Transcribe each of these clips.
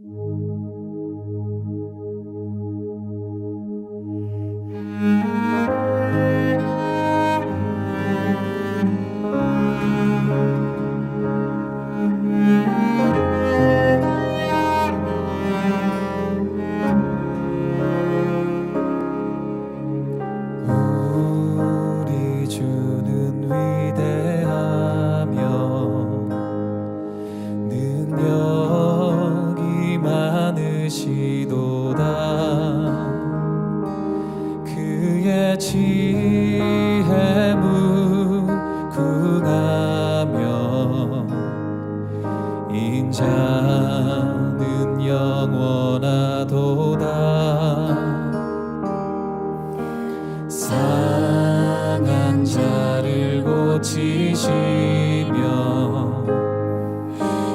우리 주는 위대하며 능력이 많으시도다. 그의 지혜 무궁하며 인자는 영원하도다. 상한 자를 고치시며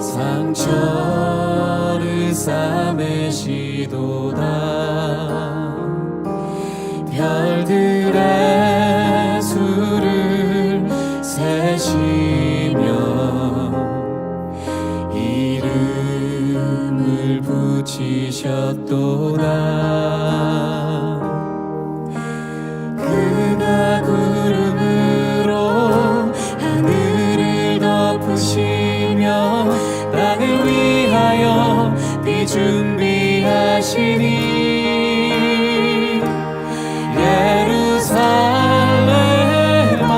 상처를 싸매시도다. 별들의 수를 세시며 이름을 붙이셨도다. 그가 구름으로 하늘을 덮으시며 땅을 위하여 비 준비하시니 예루살렘아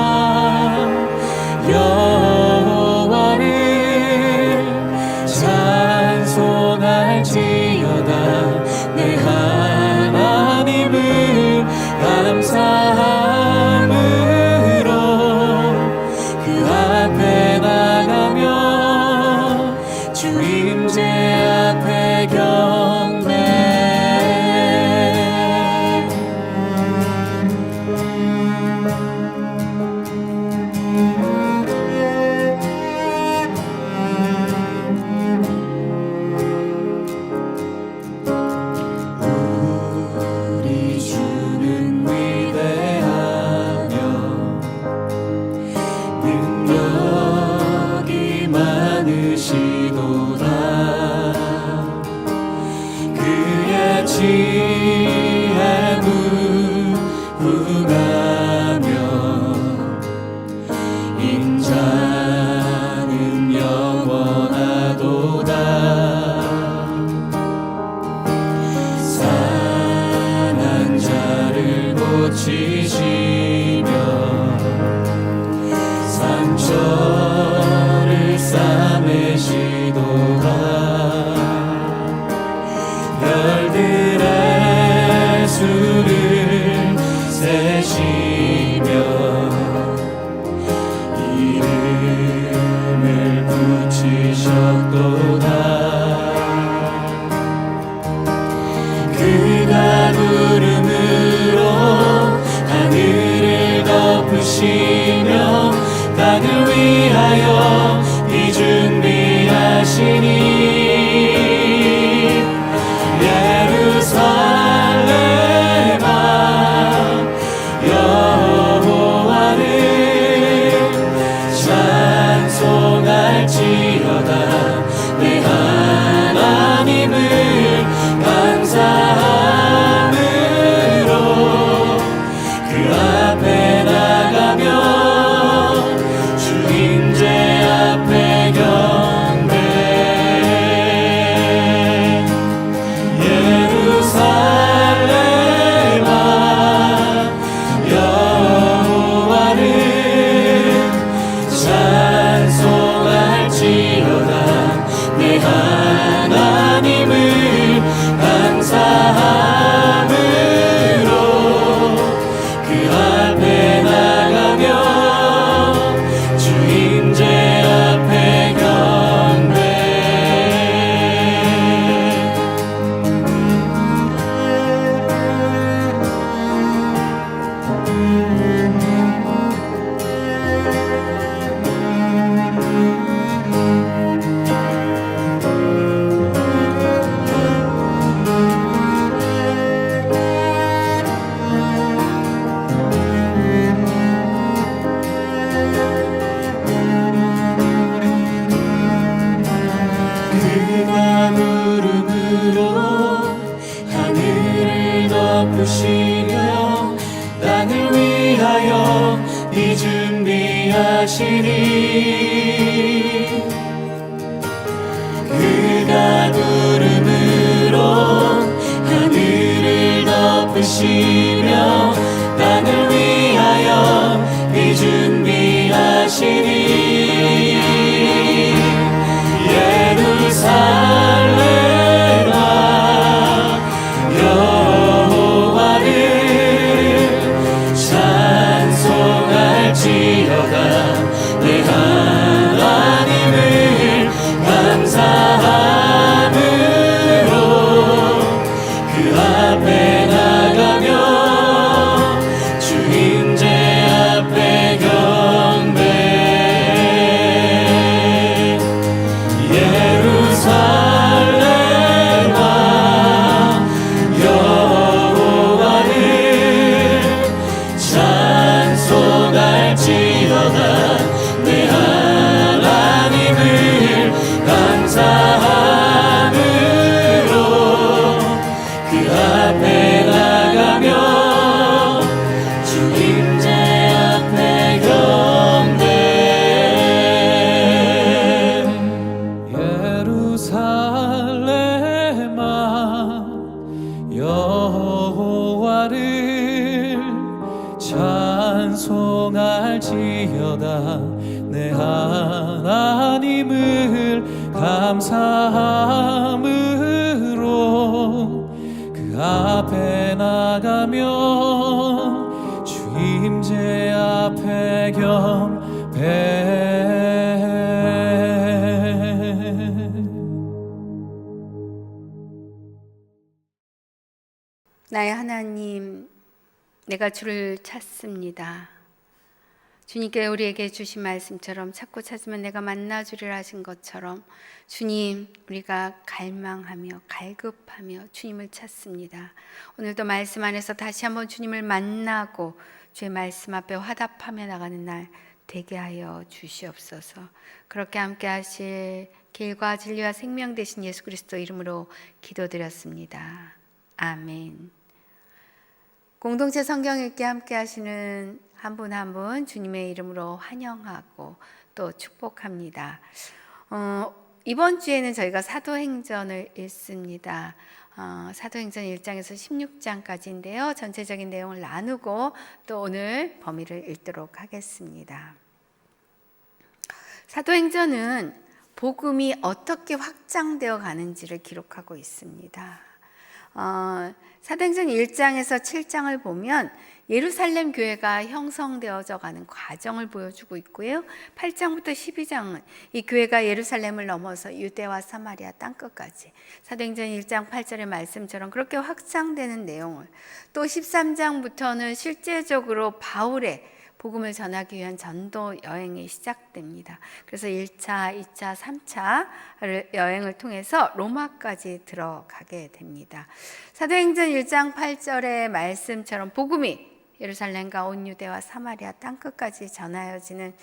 여호와를 찬송할지어다. 내 하나님을 감사함으로 그 앞에 나가며 주 임재 앞에 경배. 이 준비하시니 그가 구름으로 하늘을 덮으시며 땅을 위하여 이 준비하시니 예루살렘아 여호와를 찬송할지어다 내 하나님을 감사함으로 그 앞에 나가며 주 임재 앞에 경배 예루살렘아 여호와를 찬송할지어다 내 하나님을 감사함으로 그 앞에 나가며 주 임재 앞에 경배 예루살렘아 여호와를 찬송할지어다 내 하나님을 감사함으로 그 앞에 나가며 주 임재 앞에 경배 나의 하나님, 내가 주를 찾습니다. 주님께 우리에게 주신 말씀처럼 찾고 찾으면 내가 만나주리라 하신 것처럼 주님, 우리가 갈망하며 갈급하며 주님을 찾습니다. 오늘도 말씀 안에서 다시 한번 주님을 만나고 주의 말씀 앞에 화답하며 나가는 날 되게 하여 주시옵소서. 그렇게 함께 하실 길과 진리와 생명 되신 예수 그리스도 이름으로 기도드렸습니다. 아멘. 공동체 성경 읽기 함께 하시는 한 분 한 분 주님의 이름으로 환영하고 또 축복합니다. 이번 주에는 저희가 사도행전을 읽습니다. 사도행전 1장에서 16장까지인데요. 전체적인 내용을 나누고 또 오늘 범위를 읽도록 하겠습니다. 사도행전은 복음이 어떻게 확장되어 가는지를 기록하고 있습니다. 사도행전 1장에서 7장을 보면 예루살렘 교회가 형성되어져 가는 과정을 보여주고 있고요. 8장부터 12장은 이 교회가 예루살렘을 넘어서 유대와 사마리아 땅끝까지 사도행전 1장 8절의 말씀처럼 그렇게 확장되는 내용을, 또 13장부터는 실제적으로 바울의 복음을 전하기 위한 전도 여행이 시작됩니다. 그래서 1차, 2차, 3차 여행을 통해서 로마까지 들어가게 됩니다. 사도행전 1장 8절의 말씀처럼 복음이 예루살렘과 온 유대와 사마리아 땅끝까지 전하여지는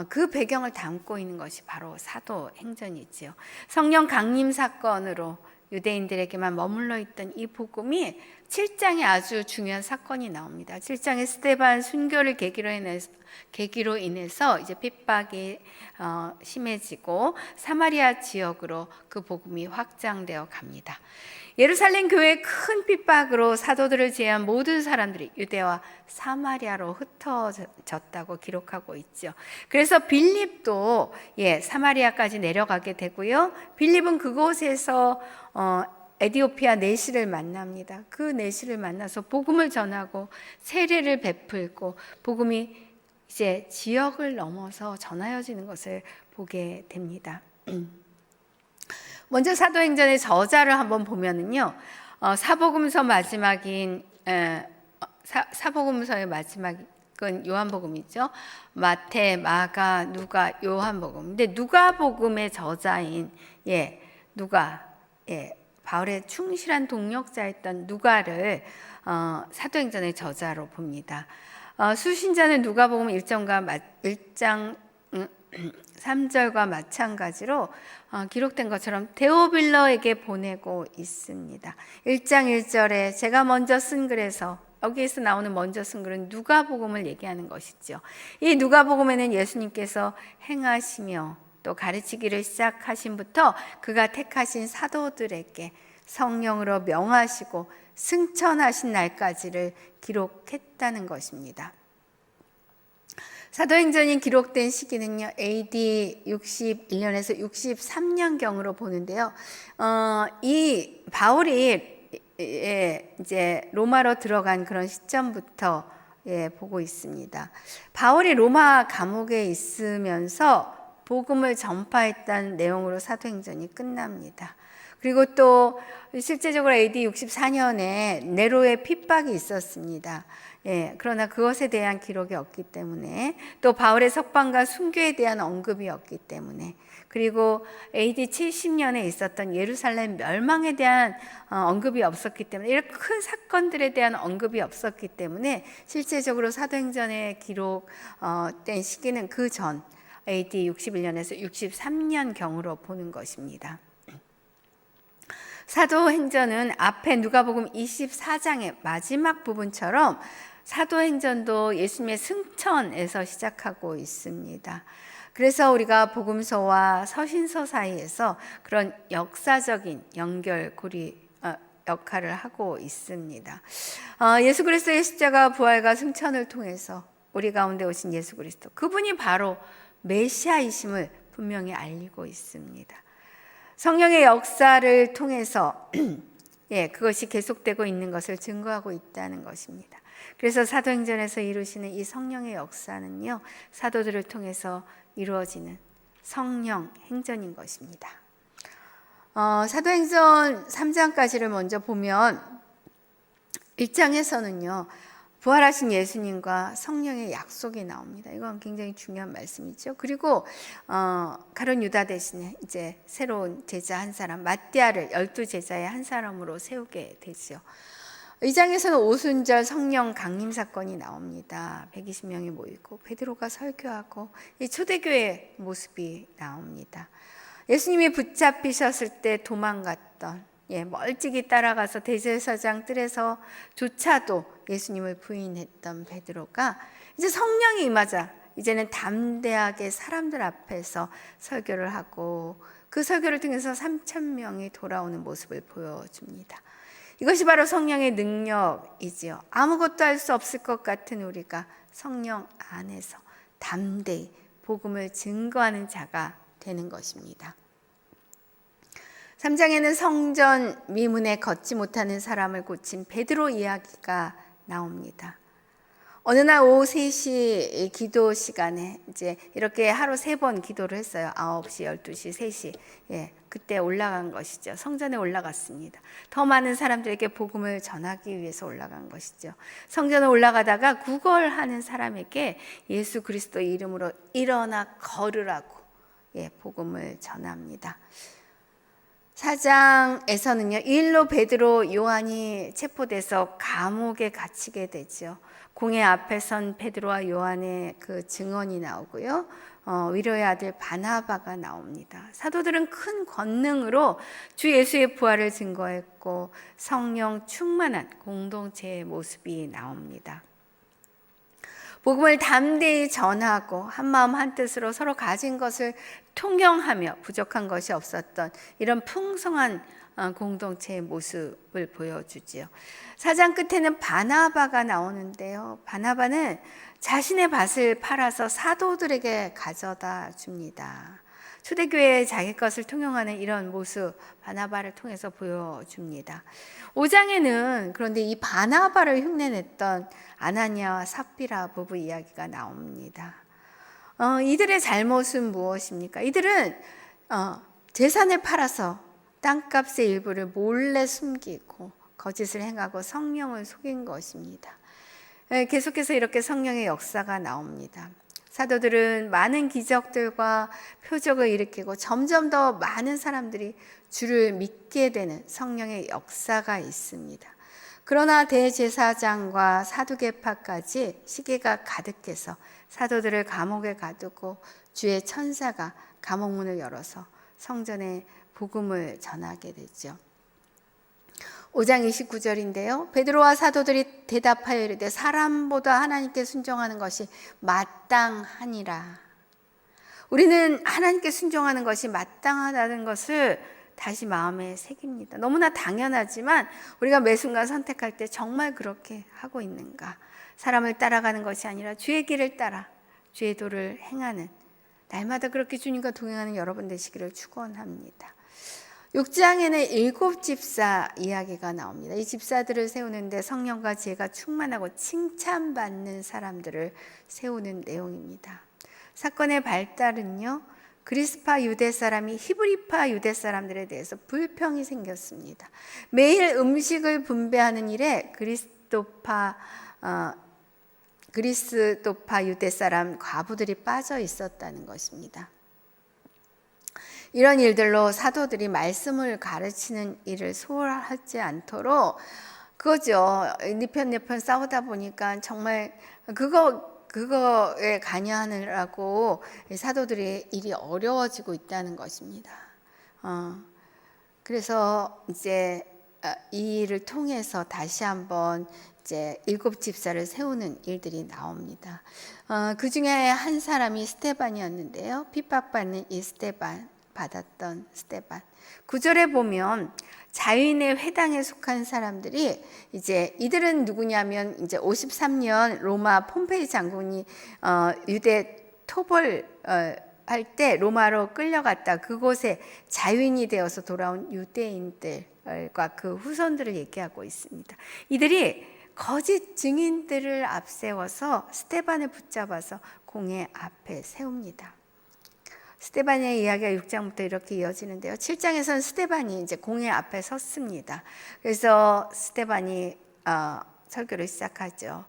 그 배경을 담고 있는 것이 바로 사도행전이지요. 성령 강림 사건으로 유대인들에게만 머물러 있던 이 복음이 7장에 아주 중요한 사건이 나옵니다. 7장에 스데반 순교를 계기로 인해서 이제 핍박이 심해지고 사마리아 지역으로 그 복음이 확장되어 갑니다. 예루살렘 교회의 큰 핍박으로 사도들을 제외한 모든 사람들이 유대와 사마리아로 흩어졌다고 기록하고 있죠. 그래서 빌립도 사마리아까지 내려가게 되고요. 빌립은 그곳에서 에디오피아 내시를 만납니다. 그 내시를 만나서 복음을 전하고 세례를 베풀고 복음이 이제 지역을 넘어서 전하여지는 것을 보게 됩니다. 먼저 사도행전의 저자를 한번 보면은요, 사복음서 마지막인 사복음서의 마지막은 요한복음이죠. 마태, 마가, 누가, 요한복음. 근데 누가복음의 저자인 누가, 바울의 충실한 동역자였던 누가를 사도행전의 저자로 봅니다. 수신자는 누가복음 1장 3절과 마찬가지로 기록된 것처럼 데오빌러에게 보내고 있습니다. 1장 1절에 제가 먼저 쓴 글에서 여기에서 나오는 먼저 쓴 글은 누가복음을 얘기하는 것이죠. 이 누가복음에는 예수님께서 행하시며 또 가르치기를 시작하신부터 그가 택하신 사도들에게 성령으로 명하시고 승천하신 날까지를 기록했다는 것입니다. 사도행전이 기록된 시기는요, AD 61년에서 63년경으로 보는데요. 이 바울이 이제 로마로 들어간 그런 시점부터 보고 있습니다. 바울이 로마 감옥에 있으면서 복음을 전파했다는 내용으로 사도행전이 끝납니다. 그리고 또 실제적으로 AD 64년에 네로의 핍박이 있었습니다. 그러나 그것에 대한 기록이 없기 때문에, 또 바울의 석방과 순교에 대한 언급이 없기 때문에, 그리고 AD 70년에 있었던 예루살렘 멸망에 대한 언급이 없었기 때문에, 이런 큰 사건들에 대한 언급이 없었기 때문에 실제적으로 사도행전에 기록된 시기는 그 전 AD 61년에서 63년경으로 보는 것입니다. 사도행전은 앞에 누가복음 24장의 마지막 부분처럼 사도행전도 예수님의 승천에서 시작하고 있습니다. 그래서 우리가 복음서와 서신서 사이에서 그런 역사적인 연결고리 역할을 하고 있습니다. 예수 그리스도의 십자가 부활과 승천을 통해서 우리 가운데 오신 예수 그리스도, 그분이 바로 메시아이심을 분명히 알리고 있습니다. 성령의 역사를 통해서 그것이 계속되고 있는 것을 증거하고 있다는 것입니다. 그래서 사도행전에서 이루시는 이 성령의 역사는요, 사도들을 통해서 이루어지는 성령 행전인 것입니다. 사도행전 3장까지를 먼저 보면 1장에서는요, 부활하신 예수님과 성령의 약속이 나옵니다. 이건 굉장히 중요한 말씀이죠. 그리고 가룟 유다 대신에 이제 새로운 제자 한 사람, 맏디아를 12제자의 한 사람으로 세우게 되죠. 2장에서는 오순절 성령 강림 사건이 나옵니다. 120명이 모이고 베드로가 설교하고 이 초대교회 모습이 나옵니다. 예수님이 붙잡히셨을 때 도망갔던, 멀찍이 따라가서 대제사장 뜰에서 조차도 예수님을 부인했던 베드로가 이제 성령이 임하자 이제는 담대하게 사람들 앞에서 설교를 하고 그 설교를 통해서 3,000명이 돌아오는 모습을 보여줍니다. 이것이 바로 성령의 능력이지요. 아무것도 할 수 없을 것 같은 우리가 성령 안에서 담대히 복음을 증거하는 자가 되는 것입니다. 3장에는 성전 미문에 걷지 못하는 사람을 고친 베드로 이야기가 나옵니다. 어느 날 오후 3시 기도 시간에 이제 이렇게 하루 3번 기도를 했어요. 9시, 12시, 3시. 그때 올라간 것이죠. 성전에 올라갔습니다. 더 많은 사람들에게 복음을 전하기 위해서 올라간 것이죠. 성전에 올라가다가 구걸하는 사람에게 예수 그리스도의 이름으로 일어나 걸으라고 복음을 전합니다. 4장에서는요, 이 일로 베드로, 요한이 체포돼서 감옥에 갇히게 되죠. 공회 앞에 선 베드로와 요한의 그 증언이 나오고요. 위로의 아들 바나바가 나옵니다. 사도들은 큰 권능으로 주 예수의 부활을 증거했고 성령 충만한 공동체의 모습이 나옵니다. 복음을 담대히 전하고 한마음 한뜻으로 서로 가진 것을 통용하며 부족한 것이 없었던 이런 풍성한 공동체의 모습을 보여주지요. 4장 끝에는 바나바가 나오는데요. 바나바는 자신의 밭을 팔아서 사도들에게 가져다 줍니다. 초대교회의 자기 것을 통용하는 이런 모습 바나바를 통해서 보여줍니다. 5장에는 그런데 이 바나바를 흉내냈던 아나니아와 삽비라 부부 이야기가 나옵니다. 이들의 잘못은 무엇입니까? 이들은 재산을 팔아서 땅값의 일부를 몰래 숨기고 거짓을 행하고 성령을 속인 것입니다. 계속해서 이렇게 성령의 역사가 나옵니다. 사도들은 많은 기적들과 표적을 일으키고 점점 더 많은 사람들이 주를 믿게 되는 성령의 역사가 있습니다. 그러나 대제사장과 사두개파까지 시기가 가득해서 사도들을 감옥에 가두고 주의 천사가 감옥문을 열어서 성전에 복음을 전하게 되죠. 5장 29절인데요. 베드로와 사도들이 대답하여 이르되 사람보다 하나님께 순종하는 것이 마땅하니라. 우리는 하나님께 순종하는 것이 마땅하다는 것을 다시 마음에 새깁니다. 너무나 당연하지만 우리가 매 순간 선택할 때 정말 그렇게 하고 있는가? 사람을 따라가는 것이 아니라 주의 길을 따라 주의 도를 행하는, 날마다 그렇게 주님과 동행하는 여러분 되시기를 축원합니다. 6장에는 7 집사 이야기가 나옵니다. 이 집사들을 세우는데 성령과 지혜가 충만하고 칭찬받는 사람들을 세우는 내용입니다. 사건의 발달은요, 그리스파 유대 사람이 히브리파 유대 사람들에 대해서 불평이 생겼습니다. 매일 음식을 분배하는 일에 그리스도파 유대 사람 과부들이 빠져 있었다는 것입니다. 이런 일들로 사도들이 말씀을 가르치는 일을 소홀하지 않도록, 그거죠. 네 편 싸우다 보니까 정말 그거에 관여하느라고 사도들의 일이 어려워지고 있다는 것입니다. 그래서 이제 이 일을 통해서 다시 한번 이제 7 집사를 세우는 일들이 나옵니다. 그 중에 한 사람이 스데반이었는데요. 핍박받는 이 받았던 스데반. 9절에 보면 자유인의 회당에 속한 사람들이 이제 이들은 누구냐면 이제 53년 로마 폼페이 장군이 유대 토벌 할 때 로마로 끌려갔다 그곳에 자유인이 되어서 돌아온 유대인들과 그 후손들을 얘기하고 있습니다. 이들이 거짓 증인들을 앞세워서 스데반을 붙잡아서 공회 앞에 세웁니다. 스데반의 이야기가 6장부터 이렇게 이어지는데요. 7장에서는 스데반이 이제 공회 앞에 섰습니다. 그래서 스데반이 설교를 시작하죠.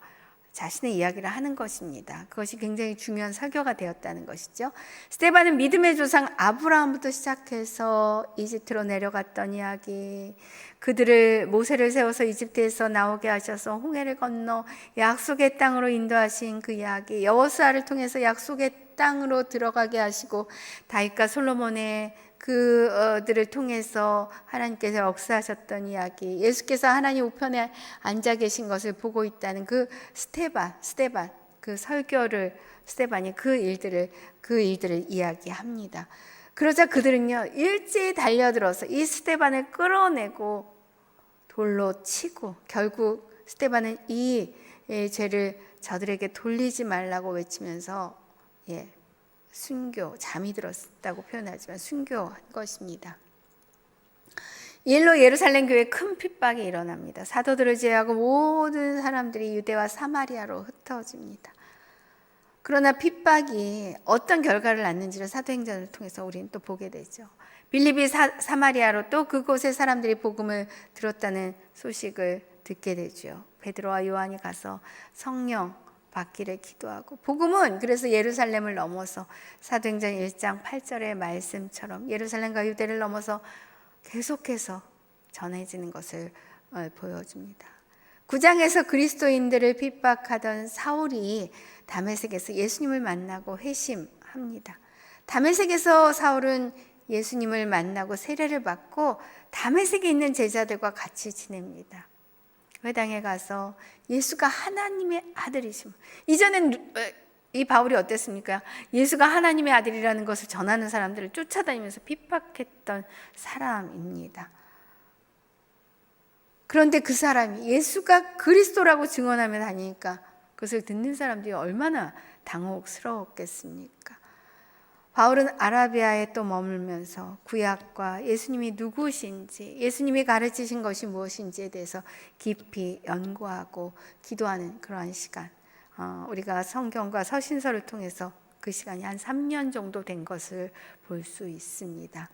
자신의 이야기를 하는 것입니다. 그것이 굉장히 중요한 설교가 되었다는 것이죠. 스데반은 믿음의 조상 아브라함부터 시작해서 이집트로 내려갔던 이야기, 그들을 모세를 세워서 이집트에서 나오게 하셔서 홍해를 건너 약속의 땅으로 인도하신 그 이야기, 여호수아를 통해서 약속의 땅으로 들어가게 하시고 다윗과 솔로몬의 그들을 통해서 하나님께서 역사하셨던 이야기, 예수께서 하나님 우편에 앉아 계신 것을 보고 있다는 그 스데반 그 설교를, 스데반이 그 일들을 이야기합니다. 그러자 그들은요 일제히 달려들어서 이 스데반을 끌어내고 돌로 치고, 결국 스데반은 이 죄를 저들에게 돌리지 말라고 외치면서 잠이 들었다고 표현하지만 순교한 것입니다. 이 일로 예루살렘 교회에 큰 핍박이 일어납니다. 사도들을 제외하고 모든 사람들이 유대와 사마리아로 흩어집니다. 그러나 핍박이 어떤 결과를 낳는지를 사도행전을 통해서 우리는 또 보게 되죠. 빌립이 사마리아로 또 그곳의 사람들이 복음을 들었다는 소식을 듣게 되죠. 베드로와 요한이 가서 성령 받기를 기도하고, 복음은 그래서 예루살렘을 넘어서 사도행전 1장 8절의 말씀처럼 예루살렘과 유대를 넘어서 계속해서 전해지는 것을 보여줍니다. 9장에서 그리스도인들을 핍박하던 사울이 다메섹에서 예수님을 만나고 회심합니다. 다메섹에서 사울은 예수님을 만나고 세례를 받고 다메섹에 있는 제자들과 같이 지냅니다. 회당에 가서 예수가 하나님의 아들이심, 이전엔 이 바울이 어땠습니까? 예수가 하나님의 아들이라는 것을 전하는 사람들을 쫓아다니면서 핍박했던 사람입니다. 그런데 그 사람이 예수가 그리스도라고 증언하며 다니니까 그것을 듣는 사람들이 얼마나 당혹스러웠겠습니까? 바울은 아라비아에 또 머물면서 구약과 예수님이 누구신지, 예수님이 가르치신 것이 무엇인지에 대해서 깊이 연구하고 기도하는 그러한 시간, 우리가 성경과 서신서를 통해서 그 시간이 한 3년 정도 된 것을 볼 수 있습니다.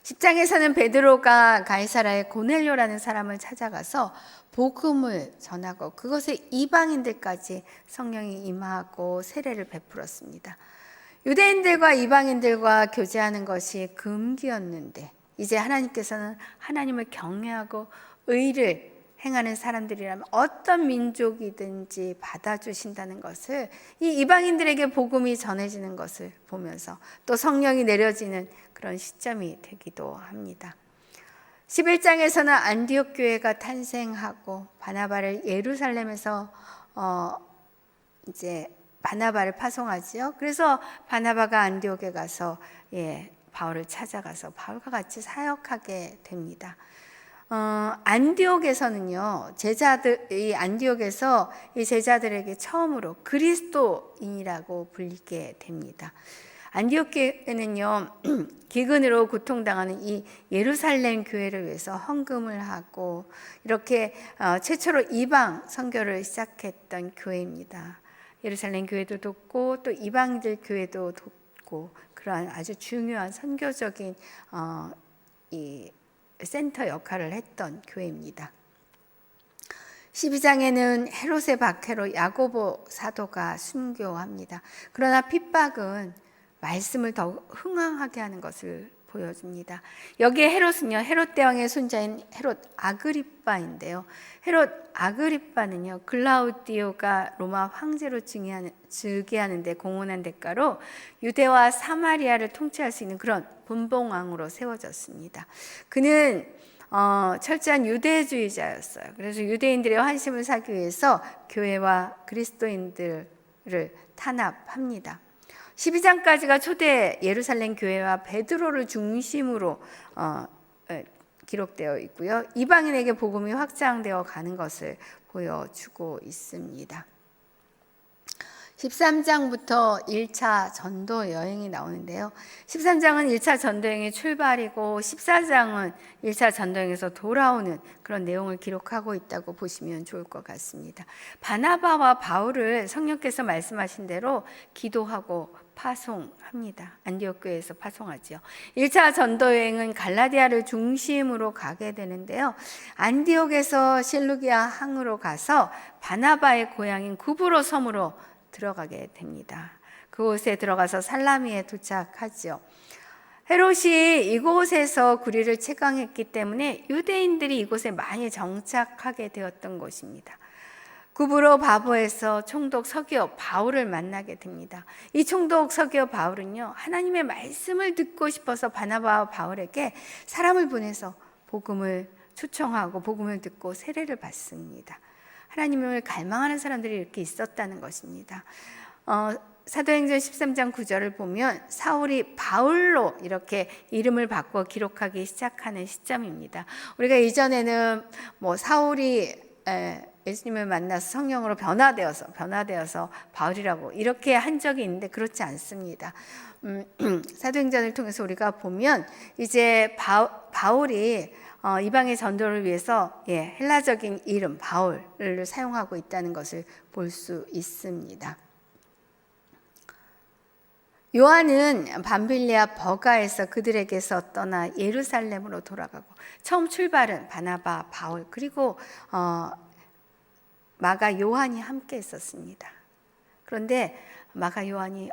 10장에서는 베드로가 가이사라의 고넬료라는 사람을 찾아가서 복음을 전하고 그것에 이방인들까지 성령이 임하고 세례를 베풀었습니다. 유대인들과 이방인들과 교제하는 것이 금기였는데 이제 하나님께서는 하나님을 경외하고 의를 행하는 사람들이라면 어떤 민족이든지 받아주신다는 것을, 이 이방인들에게 복음이 전해지는 것을 보면서 또 성령이 내려지는 그런 시점이 되기도 합니다. 11장에서는 안디옥 교회가 탄생하고 바나바를 예루살렘에서 이제 바나바를 파송하지요. 그래서 바나바가 안디옥에 가서 바울을 찾아가서 바울과 같이 사역하게 됩니다. 안디옥에서는요, 이 안디옥에서 이 제자들에게 처음으로 그리스도인이라고 불리게 됩니다. 안디옥 교회는요, 기근으로 고통당하는 이 예루살렘 교회를 위해서 헌금을 하고 이렇게 최초로 이방 선교를 시작했던 교회입니다. 예루살렘 교회도 돕고 또 이방인들 교회도 돕고 그러한 아주 중요한 선교적인 이 센터 역할을 했던 교회입니다. 12장에는 헤롯의 박해로 야고보 사도가 순교합니다. 그러나 핍박은 말씀을 더욱 흥황하게 하는 것을 보여줍니다. 여기에 헤롯은요, 헤롯 대왕의 손자인 헤롯 아그리빠인데요. 헤롯 아그리빠는요, 글라우디오가 로마 황제로 즉위하는데 공헌한 대가로 유대와 사마리아를 통치할 수 있는 그런 분봉왕으로 세워졌습니다. 그는 철저한 유대주의자였어요. 그래서 유대인들의 환심을 사기 위해서 교회와 그리스도인들을 탄압합니다. 12장까지가 초대 예루살렘 교회와 베드로를 중심으로 기록되어 있고요. 이방인에게 복음이 확장되어 가는 것을 보여주고 있습니다. 13장부터 1차 전도 여행이 나오는데요. 13장은 1차 전도 여행의 출발이고 14장은 1차 전도 여행에서 돌아오는 그런 내용을 기록하고 있다고 보시면 좋을 것 같습니다. 바나바와 바울을 성령께서 말씀하신 대로 기도하고 파송합니다. 안디옥 교회에서 파송하죠. 1차 전도 여행은 갈라디아를 중심으로 가게 되는데요. 안디옥에서 실루기아 항으로 가서 바나바의 고향인 구브로 섬으로 들어가게 됩니다. 그곳에 들어가서 살라미에 도착하죠. 헤롯이 이곳에서 구리를 채광했기 때문에 유대인들이 이곳에 많이 정착하게 되었던 곳입니다. 구브로 바보에서 총독 서기오 바울을 만나게 됩니다. 이 총독 서기오 바울은요, 하나님의 말씀을 듣고 싶어서 바나바와 바울에게 사람을 보내서 복음을 초청하고 복음을 듣고 세례를 받습니다. 하나님을 갈망하는 사람들이 이렇게 있었다는 것입니다. 사도행전 13장 9절을 보면 사울이 바울로 이렇게 이름을 바꿔 기록하기 시작하는 시점입니다. 우리가 이전에는 사울이 예수님을 만나서 성령으로 변화되어서 바울이라고 이렇게 한 적이 있는데 그렇지 않습니다. 사도행전을 통해서 우리가 보면 이제 바울이 이방의 전도를 위해서 헬라적인 이름 바울을 사용하고 있다는 것을 볼 수 있습니다. 요한은 밤빌리아 버가에서 그들에게서 떠나 예루살렘으로 돌아가고 처음 출발은 바나바, 바울 그리고 마가 요한이 함께 있었습니다. 그런데 마가 요한이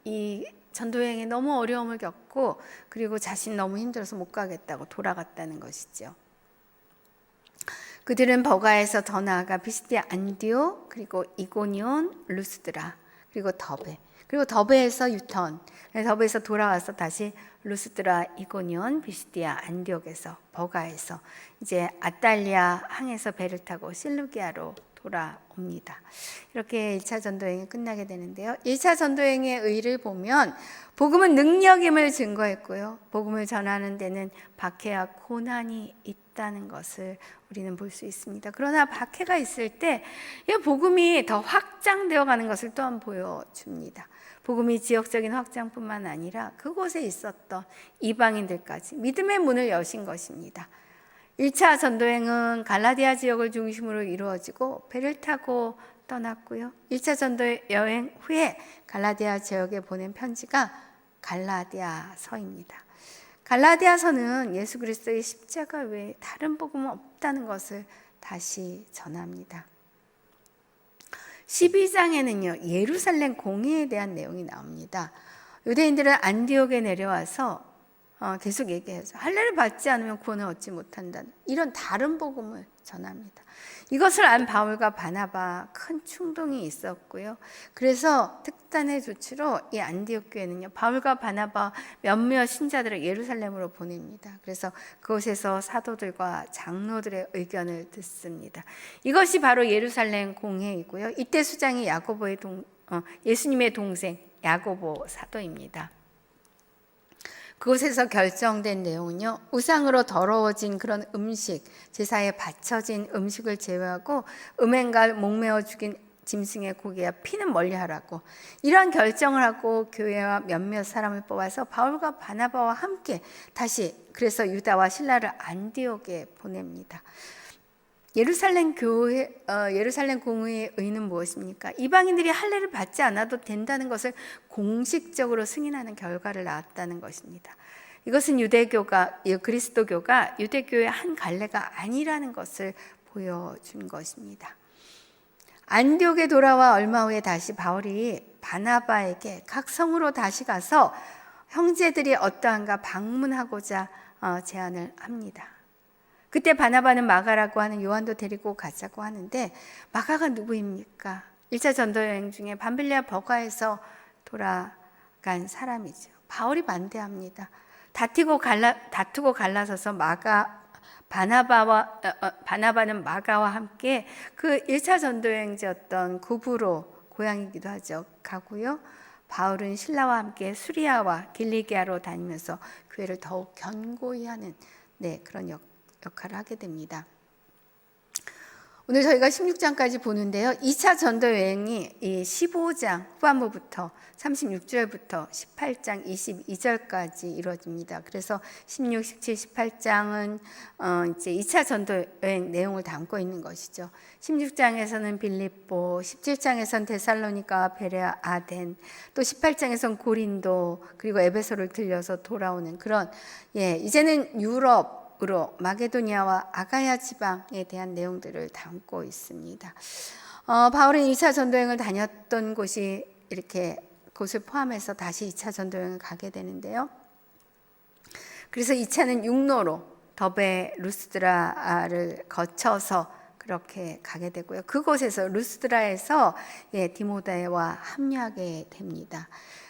이 전도여행에 너무 어려움을 겪고 그리고 자신 너무 힘들어서 못 가겠다고 돌아갔다는 것이죠. 그들은 버가에서 더 나아가 비시디아 안디옥 그리고 이고니온 루스드라 그리고 더베 그리고 더베에서 유턴 더베에서 돌아와서 다시 루스드라 이고니온 비시디아 안디옥에서 버가에서 이제 아탈리아 항에서 배를 타고 실루기아로 돌아옵니다. 이렇게 1차 전도여행이 끝나게 되는데요. 1차 전도여행의 의의를 보면 복음은 능력임을 증거했고요. 복음을 전하는 데는 박해와 고난이 있다는 것을 우리는 볼 수 있습니다. 그러나 박해가 있을 때 이 복음이 더 확장되어 가는 것을 또한 보여줍니다. 복음이 지역적인 확장뿐만 아니라 그곳에 있었던 이방인들까지 믿음의 문을 여신 것입니다. 1차 전도행은 갈라디아 지역을 중심으로 이루어지고 배를 타고 떠났고요. 1차 전도 여행 후에 갈라디아 지역에 보낸 편지가 갈라디아서입니다. 갈라디아서는 예수 그리스도의 십자가 외에 다른 복음은 없다는 것을 다시 전합니다. 12장에는요, 예루살렘 공회에 대한 내용이 나옵니다. 유대인들은 안디옥에 내려와서 계속 얘기해서 할례를 받지 않으면 구원을 얻지 못한다는 이런 다른 복음을 전합니다. 이것을 안 바울과 바나바 큰 충동이 있었고요. 그래서 특단의 조치로 이 안디옥 교회는요, 바울과 바나바 몇몇 신자들을 예루살렘으로 보냅니다. 그래서 그곳에서 사도들과 장로들의 의견을 듣습니다. 이것이 바로 예루살렘 공회이고요. 이때 수장이 예수님의 동생 야고보 사도입니다. 그곳에서 결정된 내용은요, 우상으로 더러워진 그런 음식, 제사에 바쳐진 음식을 제외하고 음행과 목매어 죽인 짐승의 고기와 피는 멀리하라고, 이러한 결정을 하고 교회와 몇몇 사람을 뽑아서 바울과 바나바와 함께 다시 그래서 유다와 실라를 안디옥에 보냅니다. 예루살렘 공회의 의는 무엇입니까? 이방인들이 할례를 받지 않아도 된다는 것을 공식적으로 승인하는 결과를 낳았다는 것입니다. 이것은 그리스도교가 유대교의 한 갈래가 아니라는 것을 보여준 것입니다. 안디옥에 돌아와 얼마 후에 다시 바울이 바나바에게 각 성으로 다시 가서 형제들이 어떠한가 방문하고자 제안을 합니다. 그때 바나바는 마가라고 하는 요한도 데리고 가자고 하는데, 마가가 누구입니까? 1차 전도여행 중에 밤빌리아 버가에서 돌아간 사람이죠. 바울이 반대합니다. 다투고 갈라서서 바나바는 마가와 함께 그 1차 전도여행지였던 구브로, 고향이기도 하죠, 가고요. 바울은 신라와 함께 수리아와 길리기아로 다니면서 교회를 더욱 견고히 하는 그런 역할을 하게 됩니다. 오늘 저희가 16장까지 보는데요. 2차 전도 여행이 이 15장 후반부부터 36절부터 18장 22절까지 이루어집니다. 그래서 16, 17, 18장은 이제 2차 전도 여행 내용을 담고 있는 것이죠. 16장에서는 빌립보, 17장에서는 데살로니가, 베레아, 아덴, 또 18장에서는 고린도, 그리고 에베소를 들려서 돌아오는 그런 이제는 유럽 으로 마게도니아와 아가야 지방에 대한 내용들을 담고 있습니다. 바울은 2차 전도여행을 다녔던 곳이 이렇게 곳을 포함해서 다시 2차 전도여행을 가게 되는데요. 그래서 2차는 육로로 더베 루스드라를 거쳐서 그렇게 가게 되고요. 그곳에서 루스드라에서 디모데와 합류하게 됩니다.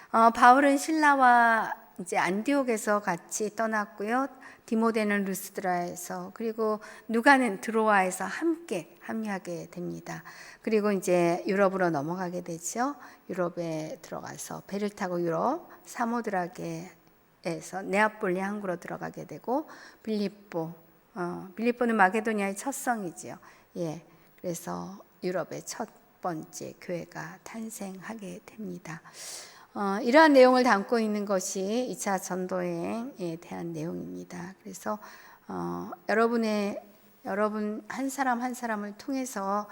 바울은 신라와 이제 안디옥에서 같이 떠났고요. 디모데는 루스드라에서, 그리고 누가는 드로아에서 함께 합류하게 됩니다. 그리고 이제 유럽으로 넘어가게 되죠. 유럽에 들어가서 배를 타고 유럽 사모드라게에서 네아폴리 항구로 들어가게 되고, 빌립보는 마게도니아의 첫 성이지요. 그래서 유럽의 첫 번째 교회가 탄생하게 됩니다. 이러한 내용을 담고 있는 것이 2차 전도여행에 대한 내용입니다. 그래서 여러분 한 사람 한 사람을 통해서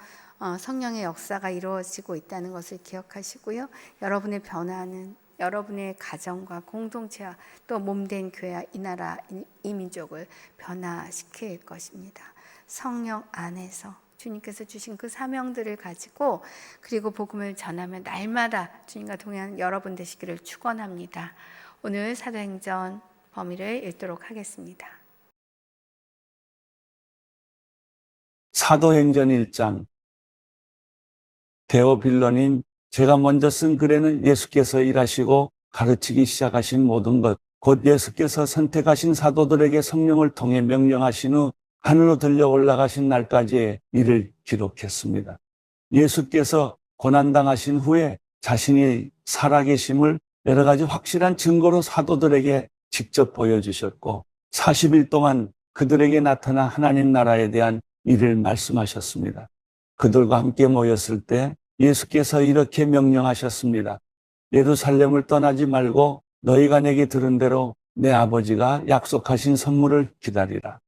성령의 역사가 이루어지고 있다는 것을 기억하시고요. 여러분의 변화는 여러분의 가정과 공동체와 또 몸된 교회와 이 나라, 이 민족을 변화시킬 것입니다. 성령 안에서 주님께서 주신 그 사명들을 가지고, 그리고 복음을 전하며 날마다 주님과 동행하는 여러분 되시기를 축원합니다. 오늘 사도행전 범위를 읽도록 하겠습니다. 사도행전 1장. 데오빌로님, 제가 먼저 쓴 글에는 예수께서 일하시고 가르치기 시작하신 모든 것, 곧 예수께서 선택하신 사도들에게 성령을 통해 명령하신 후 하늘로 들려 올라가신 날까지의 일을 기록했습니다. 예수께서 고난당하신 후에 자신이 살아계심을 여러 가지 확실한 증거로 사도들에게 직접 보여주셨고, 40일 동안 그들에게 나타나 하나님 나라에 대한 일을 말씀하셨습니다. 그들과 함께 모였을 때 예수께서 이렇게 명령하셨습니다. 예루살렘을 떠나지 말고 너희가 내게 들은 대로 내 아버지가 약속하신 선물을 기다리라.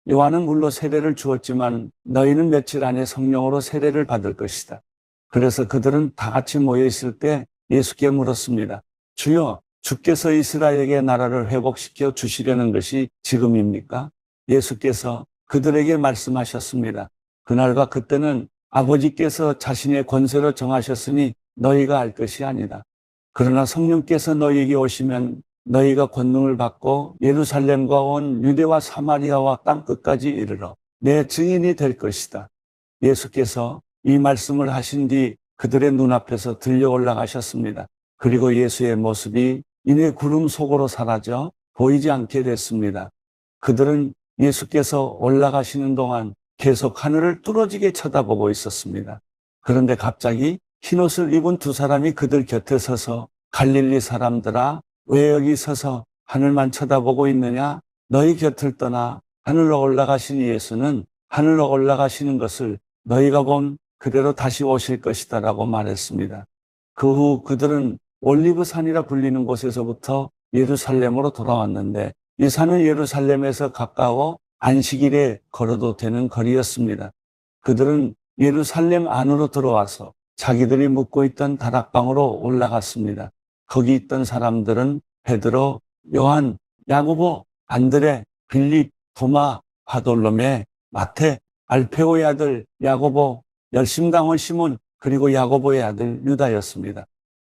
요한은 물로 세례를 주었지만 너희는 며칠 안에 성령으로 세례를 받을 것이다. 그래서 그들은 다 같이 모여 있을 때 예수께 물었습니다. 주여, 주께서 이스라엘에게 나라를 회복시켜 주시려는 것이 지금입니까? 예수께서 그들에게 말씀하셨습니다. 그날과 그때는 아버지께서 자신의 권세로 정하셨으니 너희가 알 것이 아니다. 그러나 성령께서 너희에게 오시면 너희가 권능을 받고 예루살렘과 온 유대와 사마리아와 땅끝까지 이르러 내 증인이 될 것이다. 예수께서 이 말씀을 하신 뒤 그들의 눈앞에서 들려 올라가셨습니다. 그리고 예수의 모습이 이내 구름 속으로 사라져 보이지 않게 됐습니다. 그들은 예수께서 올라가시는 동안 계속 하늘을 뚫어지게 쳐다보고 있었습니다. 그런데 갑자기 흰옷을 입은 두 사람이 그들 곁에 서서 갈릴리 사람들아, 왜 여기 서서 하늘만 쳐다보고 있느냐? 너희 곁을 떠나 하늘로 올라가신 예수는 하늘로 올라가시는 것을 너희가 본 그대로 다시 오실 것이다 라고 말했습니다. 그 후 그들은 올리브산이라 불리는 곳에서부터 예루살렘으로 돌아왔는데 이 산은 예루살렘에서 가까워 안식일에 걸어도 되는 거리였습니다. 그들은 예루살렘 안으로 들어와서 자기들이 묵고 있던 다락방으로 올라갔습니다. 거기 있던 사람들은 베드로, 요한, 야고보, 안드레, 빌립, 도마, 바돌로메, 마태, 알페오의 아들 야고보, 열심강원 시몬, 그리고 야고보의 아들 유다였습니다.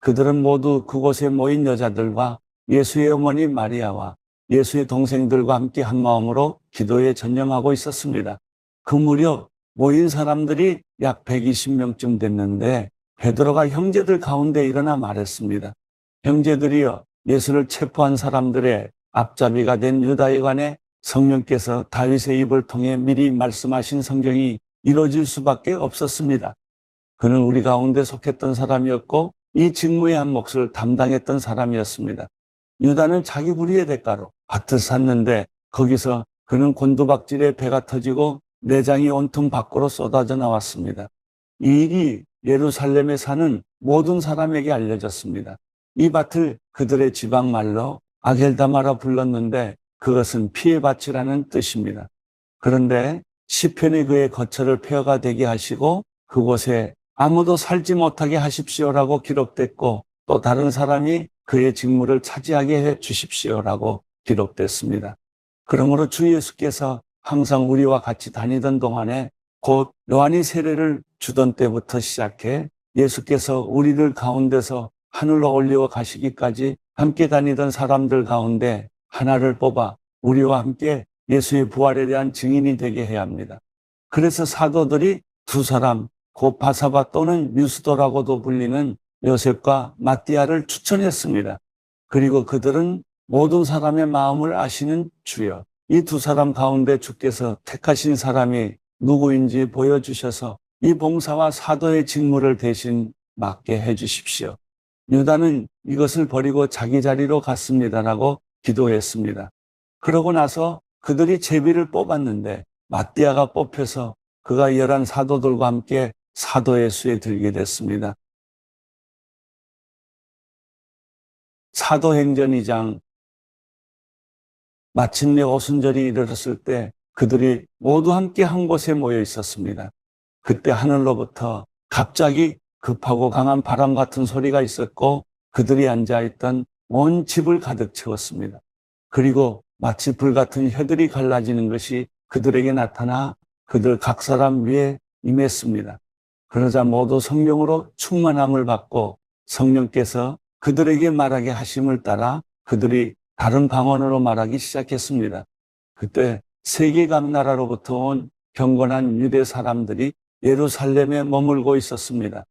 그들은 모두 그곳에 모인 여자들과 예수의 어머니 마리아와 예수의 동생들과 함께 한마음으로 기도에 전념하고 있었습니다. 그 무렵 모인 사람들이 약 120명쯤 됐는데 베드로가 형제들 가운데 일어나 말했습니다. 형제들이여, 예수를 체포한 사람들의 앞잡이가 된 유다에 관해 성령께서 다윗의 입을 통해 미리 말씀하신 성경이 이루어질 수밖에 없었습니다. 그는 우리 가운데 속했던 사람이었고 이 직무의 한 몫을 담당했던 사람이었습니다. 유다는 자기 불의의 대가로 밭을 샀는데 거기서 그는 곤두박질에 배가 터지고 내장이 온통 밖으로 쏟아져 나왔습니다. 이 일이 예루살렘에 사는 모든 사람에게 알려졌습니다. 이 밭을 그들의 지방 말로 아겔다마라 불렀는데 그것은 피의 밭이라는 뜻입니다. 그런데 시편이 그의 거처를 폐허가 되게 하시고 그곳에 아무도 살지 못하게 하십시오라고 기록됐고 또 다른 사람이 그의 직무를 차지하게 해 주십시오라고 기록됐습니다. 그러므로 주 예수께서 항상 우리와 같이 다니던 동안에 곧 요한이 세례를 주던 때부터 시작해 예수께서 우리들 가운데서 하늘로 올리워 가시기까지 함께 다니던 사람들 가운데 하나를 뽑아 우리와 함께 예수의 부활에 대한 증인이 되게 해야 합니다. 그래서 사도들이 두 사람, 곧 바사바 또는 유스도라고도 불리는 요셉과 마띠아를 추천했습니다. 그리고 그들은 모든 사람의 마음을 아시는 주여, 이 두 사람 가운데 주께서 택하신 사람이 누구인지 보여주셔서 이 봉사와 사도의 직무를 대신 맡게 해주십시오. 유다는 이것을 버리고 자기 자리로 갔습니다라고 기도했습니다. 그러고 나서 그들이 제비를 뽑았는데 마띠아가 뽑혀서 그가 11 사도들과 함께 사도의 수에 들게 됐습니다. 사도행전 2장 마침내 오순절이 이르렀을 때 그들이 모두 함께 한 곳에 모여 있었습니다. 그때 하늘로부터 갑자기 급하고 강한 바람 같은 소리가 있었고 그들이 앉아있던 온 집을 가득 채웠습니다. 그리고 마치 불 같은 혀들이 갈라지는 것이 그들에게 나타나 그들 각 사람 위에 임했습니다. 그러자 모두 성령으로 충만함을 받고 성령께서 그들에게 말하게 하심을 따라 그들이 다른 방언으로 말하기 시작했습니다. 그때 세계 각 나라로부터 온 경건한 유대 사람들이 예루살렘에 머물고 있었습니다.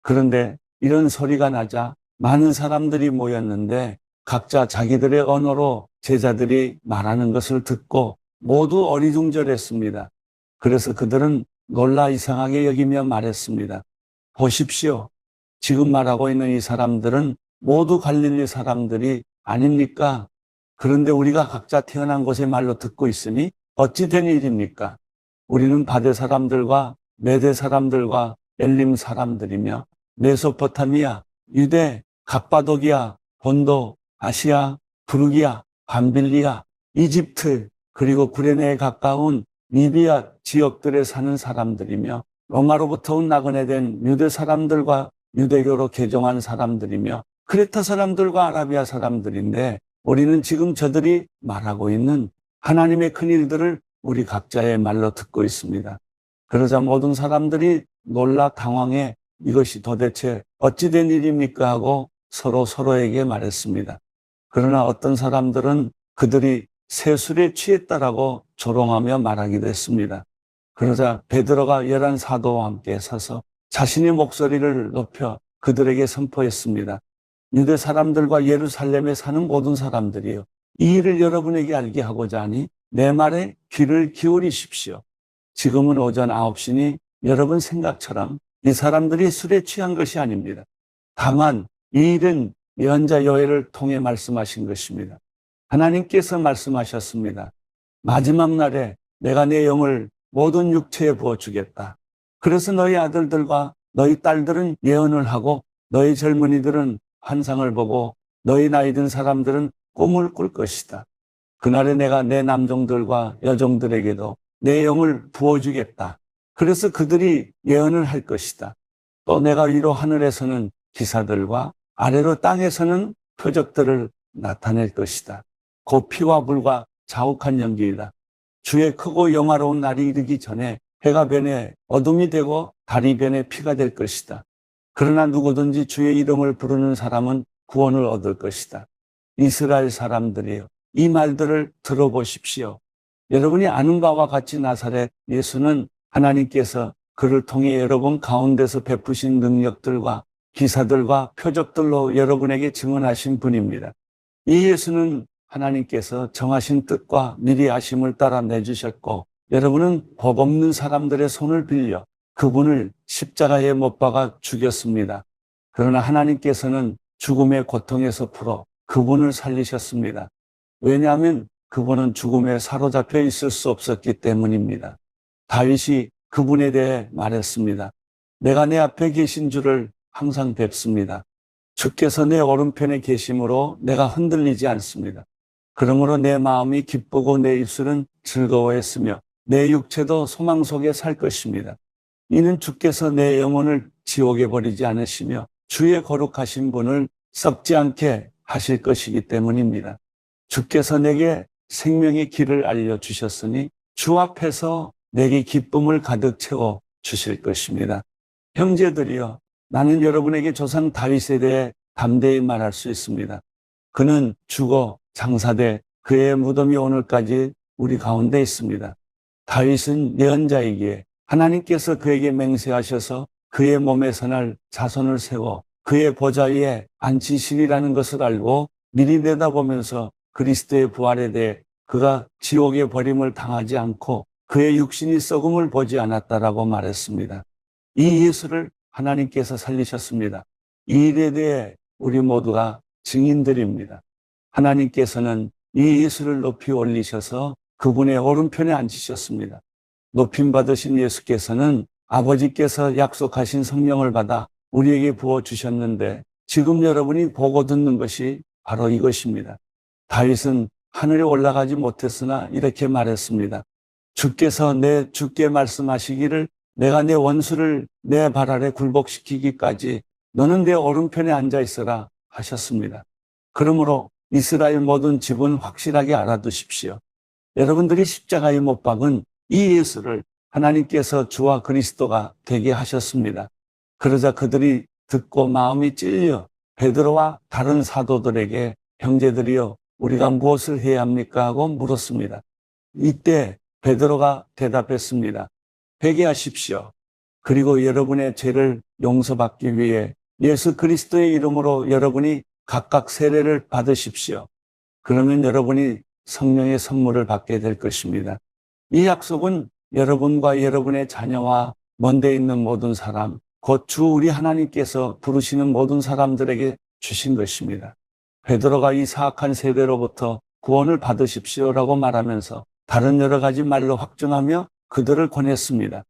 그런데 이런 소리가 나자 많은 사람들이 모였는데 각자 자기들의 언어로 제자들이 말하는 것을 듣고 모두 어리둥절했습니다. 그래서 그들은 놀라 이상하게 여기며 말했습니다. 보십시오. 지금 말하고 있는 이 사람들은 모두 갈릴리 사람들이 아닙니까? 그런데 우리가 각자 태어난 곳의 말로 듣고 있으니 어찌 된 일입니까? 우리는 바데 사람들과 메데 사람들과 엘림 사람들이며 메소포타미아, 유대, 갑바도기아, 본도, 아시아, 부르기아, 밤빌리아, 이집트, 그리고 구레네에 가까운 리비아 지역들에 사는 사람들이며 로마로부터 온 나그네 된 유대 사람들과 유대교로 개종한 사람들이며 크레타 사람들과 아라비아 사람들인데 우리는 지금 저들이 말하고 있는 하나님의 큰 일들을 우리 각자의 말로 듣고 있습니다. 그러자 모든 사람들이 놀라 당황해 이것이 도대체 어찌 된 일입니까 하고 서로에게 말했습니다. 그러나 어떤 사람들은 그들이 세술에 취했다라고 조롱하며 말하기도 했습니다. 그러자 베드로가 11 사도와 함께 서서 자신의 목소리를 높여 그들에게 선포했습니다. 유대 사람들과 예루살렘에 사는 모든 사람들이요, 이 일을 여러분에게 알게 하고자 하니 내 말에 귀를 기울이십시오. 지금은 오전 9시니 여러분 생각처럼 이 사람들이 술에 취한 것이 아닙니다. 다만 이 일은 예언자 요엘을 통해 말씀하신 것입니다. 하나님께서 말씀하셨습니다. 마지막 날에 내가 내 영을 모든 육체에 부어주겠다. 그래서 너희 아들들과 너희 딸들은 예언을 하고 너희 젊은이들은 환상을 보고 너희 나이 든 사람들은 꿈을 꿀 것이다. 그날에 내가 내 남종들과 여종들에게도 내 영을 부어주겠다. 그래서 그들이 예언을 할 것이다. 또 내가 위로 하늘에서는 기사들과 아래로 땅에서는 표적들을 나타낼 것이다. 곧 피와 불과 자욱한 연기이다. 주의 크고 영화로운 날이 이르기 전에 해가 변해 어둠이 되고 달이 변해 피가 될 것이다. 그러나 누구든지 주의 이름을 부르는 사람은 구원을 얻을 것이다. 이스라엘 사람들이여, 이 말들을 들어보십시오. 여러분이 아는 바와 같이 나사렛 예수는 하나님께서 그를 통해 여러분 가운데서 베푸신 능력들과 기사들과 표적들로 여러분에게 증언하신 분입니다. 이 예수는 하나님께서 정하신 뜻과 미리 아심을 따라 내주셨고, 여러분은 법 없는 사람들의 손을 빌려 그분을 십자가에 못 박아 죽였습니다. 그러나 하나님께서는 죽음의 고통에서 풀어 그분을 살리셨습니다. 왜냐하면 그분은 죽음에 사로잡혀 있을 수 없었기 때문입니다. 다윗이 그분에 대해 말했습니다. 내가 내 앞에 계신 주를 항상 뵙습니다. 주께서 내 오른편에 계심으로 내가 흔들리지 않습니다. 그러므로 내 마음이 기쁘고 내 입술은 즐거워했으며 내 육체도 소망 속에 살 것입니다. 이는 주께서 내 영혼을 지옥에 버리지 않으시며 주의 거룩하신 분을 썩지 않게 하실 것이기 때문입니다. 주께서 내게 생명의 길을 알려주셨으니 주 앞에서 내게 기쁨을 가득 채워 주실 것입니다. 형제들이여, 나는 여러분에게 조상 다윗에 대해 담대히 말할 수 있습니다. 그는 죽어 장사돼 그의 무덤이 오늘까지 우리 가운데 있습니다. 다윗은 예언자이기에 하나님께서 그에게 맹세하셔서 그의 몸에 선할 자손을 세워 그의 보좌 위에 앉히시리라는 것을 알고 미리 내다보면서 그리스도의 부활에 대해 그가 지옥의 버림을 당하지 않고 그의 육신이 썩음을 보지 않았다라고 말했습니다. 이 예수를 하나님께서 살리셨습니다. 이 일에 대해 우리 모두가 증인들입니다. 하나님께서는 이 예수를 높이 올리셔서 그분의 오른편에 앉히셨습니다. 높임받으신 예수께서는 아버지께서 약속하신 성령을 받아 우리에게 부어주셨는데 지금 여러분이 보고 듣는 것이 바로 이것입니다. 다윗은 하늘에 올라가지 못했으나 이렇게 말했습니다. 주께서 내 주께 말씀하시기를 내가 내 원수를 내 발 아래 굴복시키기까지 너는 내 오른편에 앉아 있어라 하셨습니다. 그러므로 이스라엘 모든 집은 확실하게 알아두십시오. 여러분들이 십자가에 못 박은 이 예수를 하나님께서 주와 그리스도가 되게 하셨습니다. 그러자 그들이 듣고 마음이 찔려 베드로와 다른 사도들에게 형제들이여 우리가 무엇을 해야 합니까? 하고 물었습니다. 이때 베드로가 대답했습니다. 회개하십시오. 그리고 여러분의 죄를 용서받기 위해 예수 그리스도의 이름으로 여러분이 각각 세례를 받으십시오. 그러면 여러분이 성령의 선물을 받게 될 것입니다. 이 약속은 여러분과 여러분의 자녀와 먼데 있는 모든 사람, 곧 주 우리 하나님께서 부르시는 모든 사람들에게 주신 것입니다. 베드로가 이 사악한 세대로부터 구원을 받으십시오라고 말하면서 다른 여러 가지 말로 확증하며 그들을 권했습니다.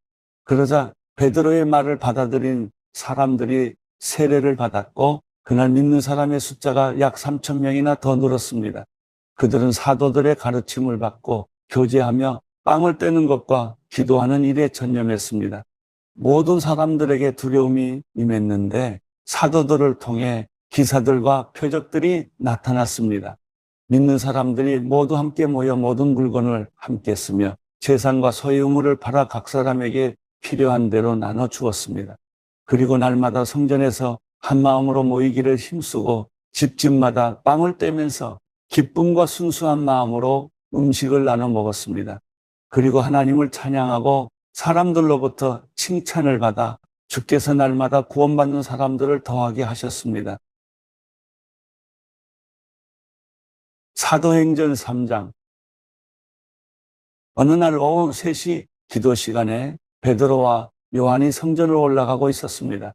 그러자 베드로의 말을 받아들인 사람들이 세례를 받았고 그날 믿는 사람의 숫자가 약 3,000명이나 더 늘었습니다. 그들은 사도들의 가르침을 받고 교제하며 빵을 떼는 것과 기도하는 일에 전념했습니다. 모든 사람들에게 두려움이 임했는데 사도들을 통해 기사들과 표적들이 나타났습니다. 믿는 사람들이 모두 함께 모여 모든 물건을 함께 쓰며 재산과 소유물을 팔아 각 사람에게 필요한 대로 나눠 주었습니다. 그리고 날마다 성전에서 한 마음으로 모이기를 힘쓰고 집집마다 빵을 떼면서 기쁨과 순수한 마음으로 음식을 나눠 먹었습니다. 그리고 하나님을 찬양하고 사람들로부터 칭찬을 받아 주께서 날마다 구원받는 사람들을 더하게 하셨습니다. 사도행전 3장. 어느 날 오후 3시 기도 시간에 베드로와 요한이 성전으로 올라가고 있었습니다.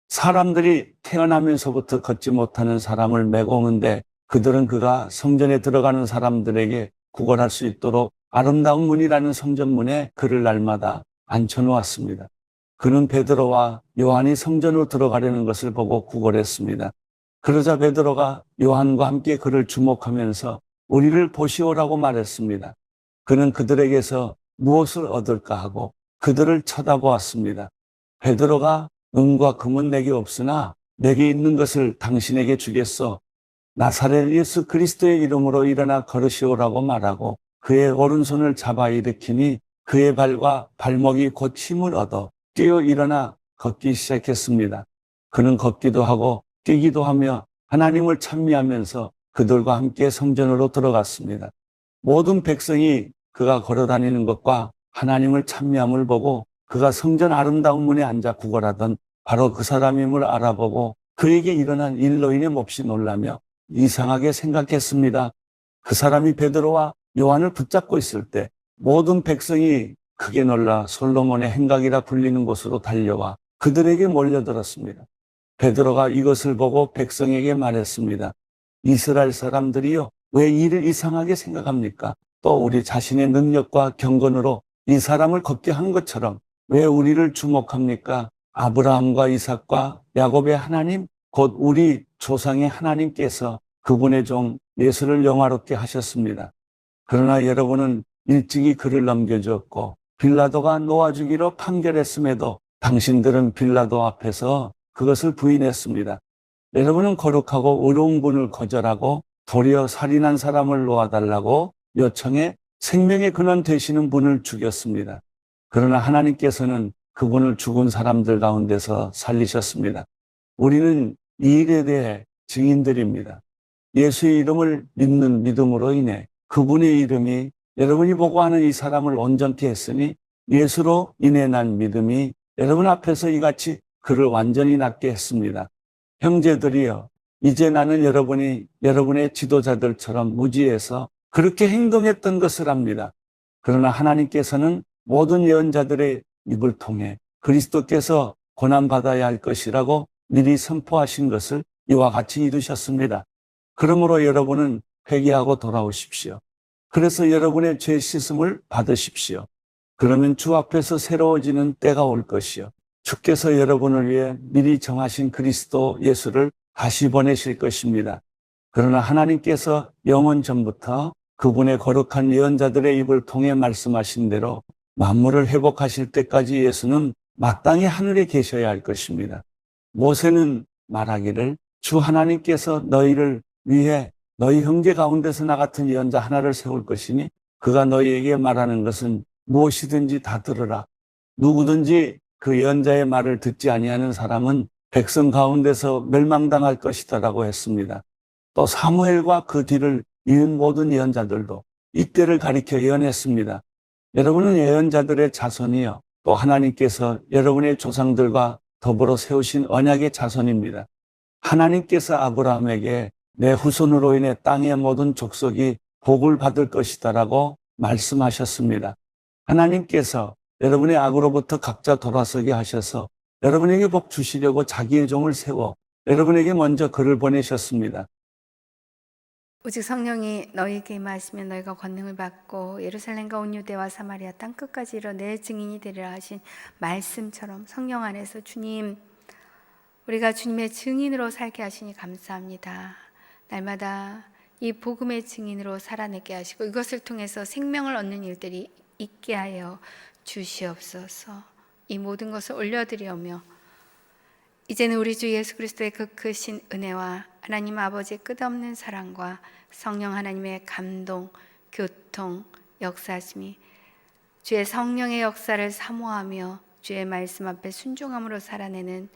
사람들이 태어나면서부터 걷지 못하는 사람을 메고 오는데 그들은 그가 성전에 들어가는 사람들에게 구걸할 수 있도록 아름다운 문이라는 성전문에 그를 날마다 앉혀놓았습니다. 그는 베드로와 요한이 성전으로 들어가려는 것을 보고 구걸했습니다. 그러자 베드로가 요한과 함께 그를 주목하면서 우리를 보시오라고 말했습니다. 그는 그들에게서 무엇을 얻을까 하고 그들을 쳐다보았습니다. 베드로가 은과 금은 내게 없으나 내게 있는 것을 당신에게 주겠소. 나사렛 예수 그리스도의 이름으로 일어나 걸으시오라고 말하고 그의 오른손을 잡아 일으키니 그의 발과 발목이 곧 힘을 얻어 뛰어 일어나 걷기 시작했습니다. 그는 걷기도 하고 뛰기도 하며 하나님을 찬미하면서 그들과 함께 성전으로 들어갔습니다. 모든 백성이 그가 걸어다니는 것과 하나님을 찬미함을 보고 그가 성전 아름다운 문에 앉아 구걸하던 바로 그 사람임을 알아보고 그에게 일어난 일로 인해 몹시 놀라며 이상하게 생각했습니다. 그 사람이 베드로와 요한을 붙잡고 있을 때 모든 백성이 크게 놀라 솔로몬의 행각이라 불리는 곳으로 달려와 그들에게 몰려들었습니다. 베드로가 이것을 보고 백성에게 말했습니다. 이스라엘 사람들이요, 왜 이를 이상하게 생각합니까? 또 우리 자신의 능력과 경건으로 이 사람을 걷게 한 것처럼 왜 우리를 주목합니까? 아브라함과 이삭과 야곱의 하나님, 곧 우리 조상의 하나님께서 그분의 종 예수를 영화롭게 하셨습니다. 그러나 여러분은 일찍이 그를 넘겨주었고 빌라도가 놓아주기로 판결했음에도 당신들은 빌라도 앞에서 그것을 부인했습니다. 여러분은 거룩하고 의로운 분을 거절하고 도리어 살인한 사람을 놓아달라고 요청해 생명의 근원 되시는 분을 죽였습니다. 그러나 하나님께서는 그분을 죽은 사람들 가운데서 살리셨습니다. 우리는 이 일에 대해 증인들입니다. 예수의 이름을 믿는 믿음으로 인해 그분의 이름이 여러분이 보고 하는 이 사람을 온전케 했으니 예수로 인해 난 믿음이 여러분 앞에서 이같이 그를 완전히 낫게 했습니다. 형제들이여, 이제 나는 여러분이 여러분의 지도자들처럼 무지해서 그렇게 행동했던 것을 압니다. 그러나 하나님께서는 모든 예언자들의 입을 통해 그리스도께서 고난받아야 할 것이라고 미리 선포하신 것을 이와 같이 이루셨습니다. 그러므로 여러분은 회개하고 돌아오십시오. 그래서 여러분의 죄 씻음을 받으십시오. 그러면 주 앞에서 새로워지는 때가 올 것이요. 주께서 여러분을 위해 미리 정하신 그리스도 예수를 다시 보내실 것입니다. 그러나 하나님께서 영원 전부터 그분의 거룩한 예언자들의 입을 통해 말씀하신 대로 만물을 회복하실 때까지 예수는 마땅히 하늘에 계셔야 할 것입니다. 모세는 말하기를 주 하나님께서 너희를 위해 너희 형제 가운데서 나 같은 예언자 하나를 세울 것이니 그가 너희에게 말하는 것은 무엇이든지 다 들으라. 누구든지 그 예언자의 말을 듣지 아니하는 사람은 백성 가운데서 멸망당할 것이다라고 했습니다. 또 사무엘과 그 뒤를 이은 모든 예언자들도 이때를 가리켜 예언했습니다. 여러분은 예언자들의 자손이요, 또 하나님께서 여러분의 조상들과 더불어 세우신 언약의 자손입니다. 하나님께서 아브라함에게 내 후손으로 인해 땅의 모든 족속이 복을 받을 것이다라고 말씀하셨습니다. 하나님께서 여러분의 악으로부터 각자 돌아서게 하셔서 여러분에게 복 주시려고 자기의 종을 세워 여러분에게 먼저 그를 보내셨습니다. 오직 성령이 너희에게 임하시면 너희가 권능을 받고 예루살렘과 온 유대와 사마리아 땅 끝까지 이르러 내 증인이 되리라 하신 말씀처럼 성령 안에서 주님, 우리가 주님의 증인으로 살게 하시니 감사합니다. 날마다 이 복음의 증인으로 살아내게 하시고 이것을 통해서 생명을 얻는 일들이 있게 하여 주시옵소서. 이 모든 것을 올려드리오며 이제는 우리 주 예수 그리스도의 그 크신 은혜와 하나님 아버지의 끝없는 사랑과 성령 하나님의 감동, 교통, 역사심이 주의 성령의 역사를 사모하며 주의 말씀 앞에 순종함으로 살아내는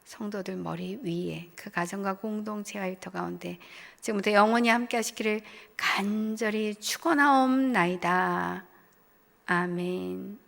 성도들 머리 위에 그 가정과 공동체와 일터 가운데 지금부터 영원히 함께 하시기를 간절히 축원하옵나이다. 아멘.